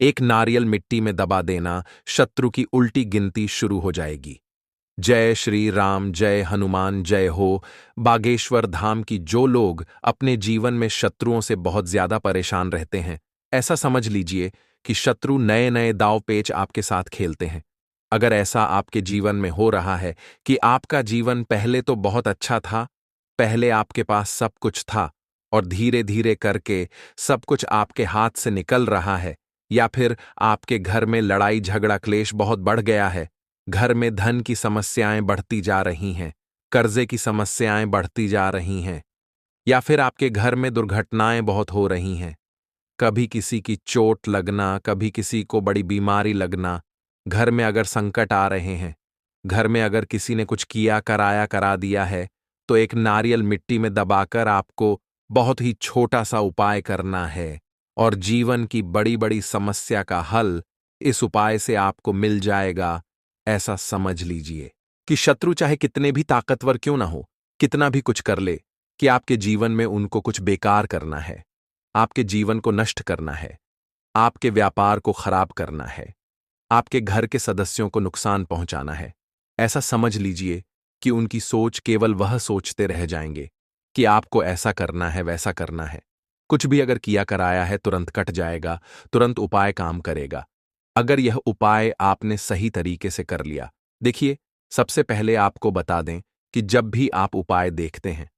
एक नारियल मिट्टी में दबा देना, शत्रु की उल्टी गिनती शुरू हो जाएगी। जय श्री राम, जय हनुमान, जय हो। बागेश्वर धाम की जो लोग अपने जीवन में शत्रुओं से बहुत ज्यादा परेशान रहते हैं, ऐसा समझ लीजिए कि शत्रु नए नए दांव पेच आपके साथ खेलते हैं। अगर ऐसा आपके जीवन में हो रहा है कि आपका जीवन पहले तो बहुत अच्छा था, पहले आपके पास सब कुछ था और धीरे धीरे करके सब कुछ आपके हाथ से निकल रहा है, या फिर आपके घर में लड़ाई झगड़ा क्लेश बहुत बढ़ गया है, घर में धन की समस्याएं बढ़ती जा रही हैं, कर्जे की समस्याएं बढ़ती जा रही हैं, या फिर आपके घर में दुर्घटनाएं बहुत हो रही हैं, कभी किसी की चोट लगना, कभी किसी को बड़ी बीमारी लगना, घर में अगर संकट आ रहे हैं, घर में अगर किसी ने कुछ किया कराया करा दिया है, तो एक नारियल मिट्टी में दबाकर आपको बहुत ही छोटा सा उपाय करना है और जीवन की बड़ी बड़ी समस्या का हल इस उपाय से आपको मिल जाएगा। ऐसा समझ लीजिए कि शत्रु चाहे कितने भी ताकतवर क्यों ना हो, कितना भी कुछ कर ले, कि आपके जीवन में उनको कुछ बेकार करना है, आपके जीवन को नष्ट करना है, आपके व्यापार को खराब करना है, आपके घर के सदस्यों को नुकसान पहुंचाना है। ऐसा समझ लीजिए कि उनकी सोच केवल वह सोचते रह जाएंगे कि आपको ऐसा करना है, वैसा करना है। कुछ भी अगर किया कराया है तुरंत कट जाएगा, तुरंत उपाय काम करेगा। अगर यह उपाय आपने सही तरीके से कर लिया। देखिए, सबसे पहले आपको बता दें कि जब भी आप उपाय देखते हैं,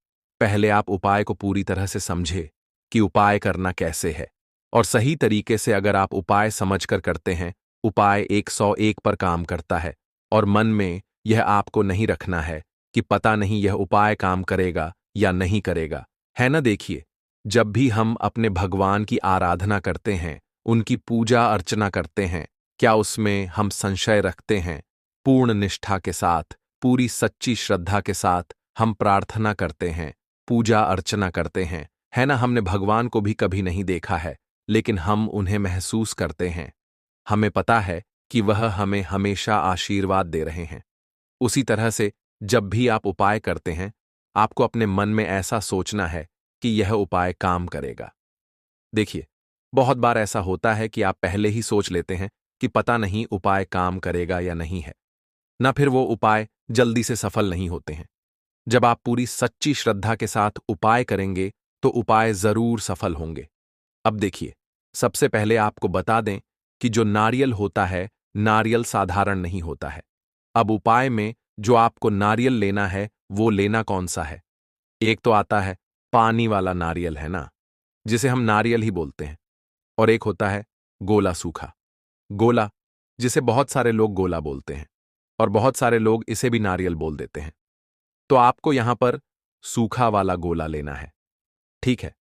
पहले आप उपाय को पूरी तरह से समझे कि उपाय करना कैसे है, और सही तरीके से अगर आप उपाय समझकर करते हैं, उपाय 101 पर काम करता है। और मन में यह आपको नहीं रखना है कि पता नहीं यह उपाय काम करेगा या नहीं करेगा, है ना। देखिए, जब भी हम अपने भगवान की आराधना करते हैं, उनकी पूजा अर्चना करते हैं, क्या उसमें हम संशय रखते हैं? पूर्ण निष्ठा के साथ, पूरी सच्ची श्रद्धा के साथ हम प्रार्थना करते हैं, पूजा अर्चना करते हैं, है ना। हमने भगवान को भी कभी नहीं देखा है, लेकिन हम उन्हें महसूस करते हैं। हमें पता है कि वह हमें हमेशा आशीर्वाद दे रहे हैं। उसी तरह से जब भी आप उपाय करते हैं, आपको अपने मन में ऐसा सोचना है कि यह उपाय काम करेगा। देखिए, बहुत बार ऐसा होता है कि आप पहले ही सोच लेते हैं कि पता नहीं उपाय काम करेगा या नहीं है, ना फिर वो उपाय जल्दी से सफल नहीं होते हैं। जब आप पूरी सच्ची श्रद्धा के साथ उपाय करेंगे, तो उपाय जरूर सफल होंगे। अब देखिए, सबसे पहले आपको बता दें कि जो नारियल होता है, नारियल साधारण नहीं होता है। अब उपाय में जो आपको नारियल लेना है, वो लेना कौन सा है? एक तो आता है पानी वाला नारियल, है ना, जिसे हम नारियल ही बोलते हैं, और एक होता है गोला सूखा। गोला, जिसे बहुत सारे लोग गोला बोलते हैं, और बहुत सारे लोग इसे भी नारियल बोल देते हैं। तो आपको यहां पर सूखा वाला गोला लेना है, ठीक है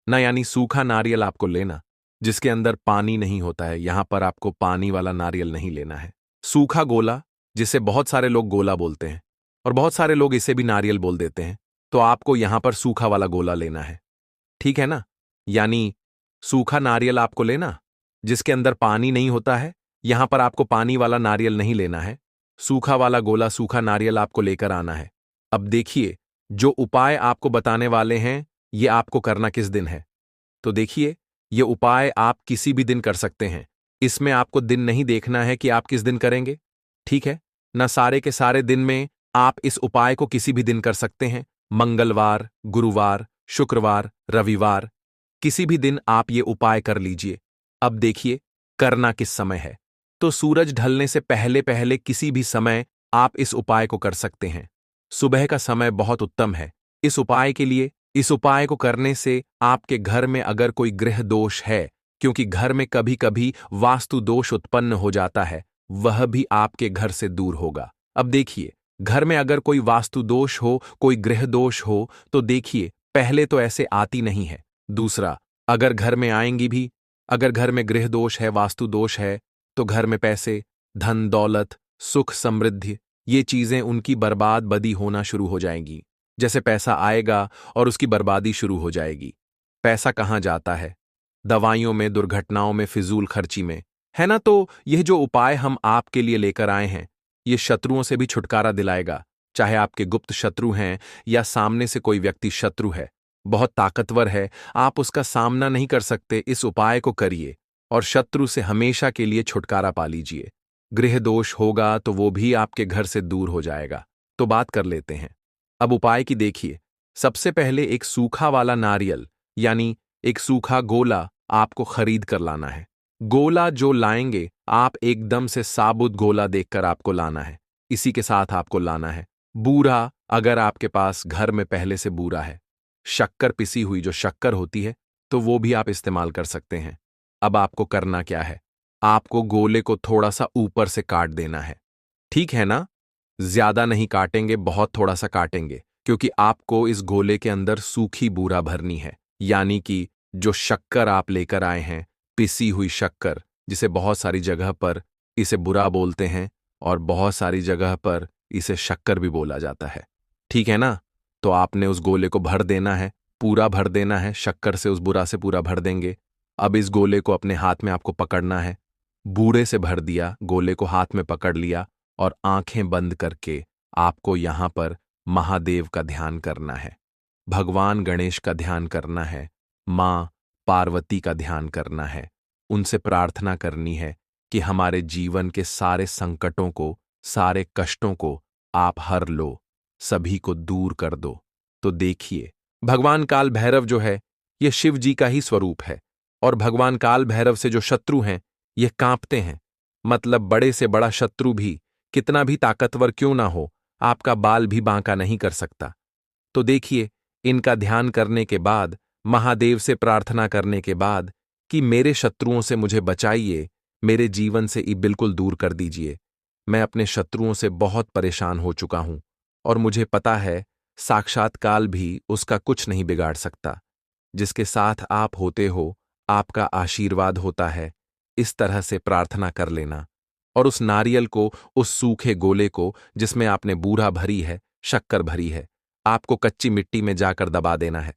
ना, यानी सूखा नारियल आपको लेना, जिसके अंदर पानी नहीं होता है। यहां पर आपको पानी वाला नारियल नहीं लेना है। सूखा गोला, जिसे बहुत सारे लोग गोला बोलते हैं, और बहुत सारे लोग इसे भी नारियल बोल देते हैं, तो आपको यहां पर सूखा वाला गोला लेना है, ठीक है ना। यानी सूखा नारियल आपको लेना, जिसके अंदर पानी नहीं होता है। यहां पर आपको पानी वाला नारियल नहीं लेना है। सूखा वाला गोला, सूखा नारियल आपको लेकर आना है। अब देखिए, जो उपाय आपको बताने वाले हैं, ये आपको करना किस दिन है। तो देखिए, ये उपाय आप किसी भी दिन कर सकते हैं। इसमें आपको दिन नहीं देखना है कि आप किस दिन करेंगे, ठीक है ना। सारे के सारे दिन में आप इस उपाय को किसी भी दिन कर सकते हैं। मंगलवार, गुरुवार, शुक्रवार, रविवार, किसी भी दिन आप ये उपाय कर लीजिए। अब देखिए, करना किस समय है। तो सूरज ढलने से पहले पहले किसी भी समय आप इस उपाय को कर सकते हैं। सुबह का समय बहुत उत्तम है इस उपाय के लिए। इस उपाय को करने से आपके घर में अगर कोई ग्रह दोष है, क्योंकि घर में कभी कभी वास्तु दोष उत्पन्न हो जाता है, वह भी आपके घर से दूर होगा। अब देखिए, घर में अगर कोई वास्तु दोष हो, कोई ग्रह दोष हो, तो देखिए, पहले तो ऐसे आती नहीं है। दूसरा, अगर घर में आएंगी भी, अगर घर में गृह दोष है, वास्तु दोष है, तो घर में पैसे, धन दौलत, सुख समृद्धि, ये चीजें उनकी बर्बाद बदी होना शुरू हो जाएंगी। जैसे पैसा आएगा और उसकी बर्बादी शुरू हो जाएगी। पैसा कहाँ जाता है? दवाइयों में, दुर्घटनाओं में, फिजूल खर्ची में, है ना। तो यह जो उपाय हम आपके लिए लेकर आए हैं, ये शत्रुओं से भी छुटकारा दिलाएगा। चाहे आपके गुप्त शत्रु हैं या सामने से कोई व्यक्ति शत्रु है, बहुत ताकतवर है, आप उसका सामना नहीं कर सकते, इस उपाय को करिए। और शत्रु से हमेशा के लिए छुटकारा पा लीजिए। गृह दोष होगा तो वो भी आपके घर से दूर हो जाएगा। तो बात कर लेते हैं। अब उपाय की देखिए। सबसे पहले एक सूखा वाला नारियल यानी एक सूखा गोला आपको खरीद कर लाना है। गोला जो लाएंगे आप एकदम से साबुत गोला देखकर आपको लाना है। इसी के साथ आपको लाना है बूरा, अगर आपके पास घर में पहले से बूरा है। शक्कर, पिसी हुई जो शक्कर होती है, तो वो भी आप इस्तेमाल कर सकते हैं। अब आपको करना क्या है, आपको गोले को थोड़ा सा ऊपर से काट देना है। ठीक है ना? ज्यादा नहीं काटेंगे, बहुत थोड़ा सा काटेंगे, क्योंकि आपको इस गोले के अंदर सूखी बूरा भरनी है। यानी कि जो शक्कर आप लेकर आए हैं, पिसी हुई शक्कर, जिसे बहुत सारी जगह पर इसे बुरा बोलते हैं और बहुत सारी जगह पर इसे शक्कर भी बोला जाता है। ठीक है ना? तो आपने उस गोले को भर देना है, पूरा भर देना है, शक्कर से उस बुरा से पूरा भर देंगे। अब इस गोले को अपने हाथ में आपको पकड़ना है। बूरे से भर दिया, गोले को हाथ में पकड़ लिया और आंखें बंद करके आपको यहां पर महादेव का ध्यान करना है, भगवान गणेश का ध्यान करना है, मां पार्वती का ध्यान करना है। उनसे प्रार्थना करनी है कि हमारे जीवन के सारे संकटों को, सारे कष्टों को आप हर लो, सभी को दूर कर दो। तो देखिए, भगवान काल भैरव जो है, ये शिव जी का ही स्वरूप है। और भगवान काल भैरव से जो शत्रु हैं, ये कांपते हैं। मतलब बड़े से बड़ा शत्रु भी, कितना भी ताकतवर क्यों ना हो, आपका बाल भी बांका नहीं कर सकता। तो देखिए, इनका ध्यान करने के बाद, महादेव से प्रार्थना करने के बाद कि मेरे शत्रुओं से मुझे बचाइए, मेरे जीवन से ये बिल्कुल दूर कर दीजिए। मैं अपने शत्रुओं से बहुत परेशान हो चुका हूं और मुझे पता है साक्षात काल भी उसका कुछ नहीं बिगाड़ सकता। जिसके साथ आप होते हो, आपका आशीर्वाद होता है। इस तरह से प्रार्थना कर लेना और उस नारियल को, उस सूखे गोले को जिसमें आपने बूरा भरी है, शक्कर भरी है, आपको कच्ची मिट्टी में जाकर दबा देना है।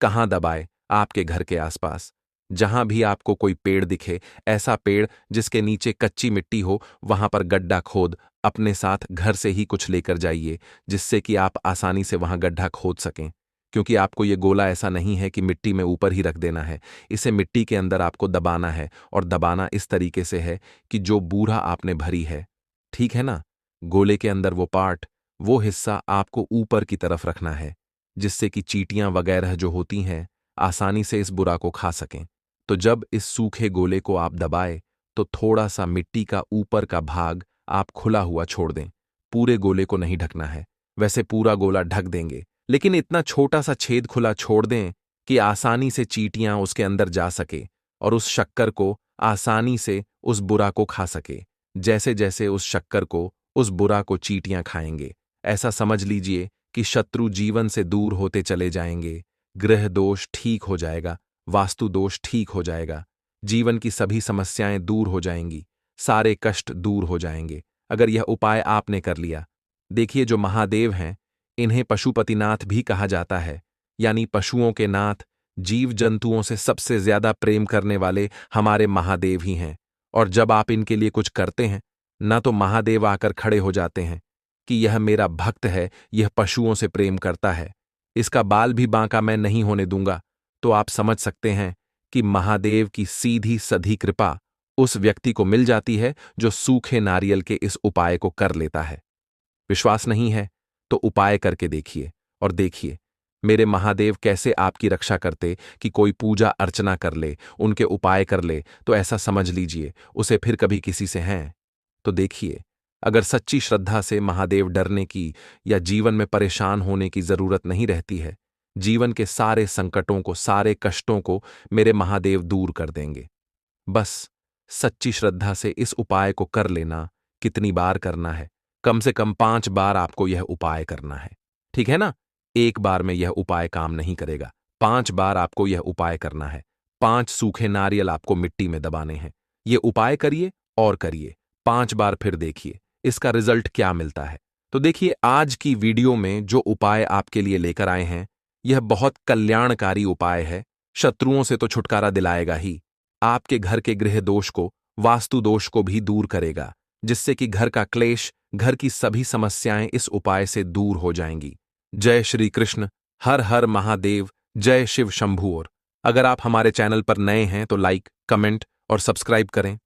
कहाँ दबाए? आपके घर के आसपास। जहां भी आपको कोई पेड़ दिखे, ऐसा पेड़ जिसके नीचे कच्ची मिट्टी हो, वहां पर गड्ढा खोद अपने साथ घर से ही कुछ लेकर जाइए, जिससे कि आप आसानी से वहां गड्ढा खोद सकें। क्योंकि आपको ये गोला ऐसा नहीं है कि मिट्टी में ऊपर ही रख देना है, इसे मिट्टी के अंदर आपको दबाना है। और दबाना इस तरीके से है कि जो बूरा आपने भरी है, ठीक है ना, गोले के अंदर वो पार्ट, वो हिस्सा आपको ऊपर की तरफ रखना है, जिससे कि चींटियां वगैरह जो होती हैं आसानी से इस बुरा को खा सकें। तो जब इस सूखे गोले को आप दबाए, तो थोड़ा सा मिट्टी का ऊपर का भाग आप खुला हुआ छोड़ दें। पूरे गोले को नहीं ढकना है, वैसे पूरा गोला ढक देंगे, लेकिन इतना छोटा सा छेद खुला छोड़ दें कि आसानी से चींटियां उसके अंदर जा सके और उस शक्कर को आसानी से उस बुरा को खा सके। जैसे जैसे उस शक्कर को, उस बुरा को चींटियां खाएंगे, ऐसा समझ लीजिए कि शत्रु जीवन से दूर होते चले जाएंगे। ग्रह दोष ठीक हो जाएगा, वास्तु दोष ठीक हो जाएगा, जीवन की सभी समस्याएं दूर हो जाएंगी, सारे कष्ट दूर हो जाएंगे अगर यह उपाय आपने कर लिया। देखिए, जो महादेव हैं, इन्हें पशुपतिनाथ भी कहा जाता है, यानी पशुओं के नाथ। जीव जंतुओं से सबसे ज्यादा प्रेम करने वाले हमारे महादेव ही हैं। और जब आप इनके लिए कुछ करते हैं ना, तो महादेव आकर खड़े हो जाते हैं कि यह मेरा भक्त है, यह पशुओं से प्रेम करता है, इसका बाल भी बांका मैं नहीं होने दूंगा। तो आप समझ सकते हैं कि महादेव की सीधी सधी कृपा उस व्यक्ति को मिल जाती है जो सूखे नारियल के इस उपाय को कर लेता है। विश्वास नहीं है तो उपाय करके देखिए और देखिए मेरे महादेव कैसे आपकी रक्षा करते कि कोई पूजा अर्चना कर ले, उनके उपाय कर ले, तो ऐसा समझ लीजिए उसे फिर कभी किसी से हैं। तो देखिए, अगर सच्ची श्रद्धा से महादेव डरने की या जीवन में परेशान होने की जरूरत नहीं रहती है। जीवन के सारे संकटों को, सारे कष्टों को मेरे महादेव दूर कर देंगे। बस सच्ची श्रद्धा से इस उपाय को कर लेना। कितनी बार करना है? कम से कम 5 बार आपको यह उपाय करना है। ठीक है ना? एक बार में यह उपाय काम नहीं करेगा, 5 बार आपको यह उपाय करना है। 5 सूखे नारियल आपको मिट्टी में दबाने हैं। ये उपाय करिए और करिए, 5 बार फिर देखिए इसका रिजल्ट क्या मिलता है। तो देखिए, आज की वीडियो में जो उपाय आपके लिए लेकर आए हैं, यह बहुत कल्याणकारी उपाय है। शत्रुओं से तो छुटकारा दिलाएगा ही, आपके घर के गृह दोष को, वास्तु दोष को भी दूर करेगा, जिससे कि घर का क्लेश, घर की सभी समस्याएं इस उपाय से दूर हो जाएंगी। जय श्री कृष्ण, हर हर महादेव, जय शिव शंभू। और अगर आप हमारे चैनल पर नए हैं तो लाइक, कमेंट और सब्सक्राइब करें।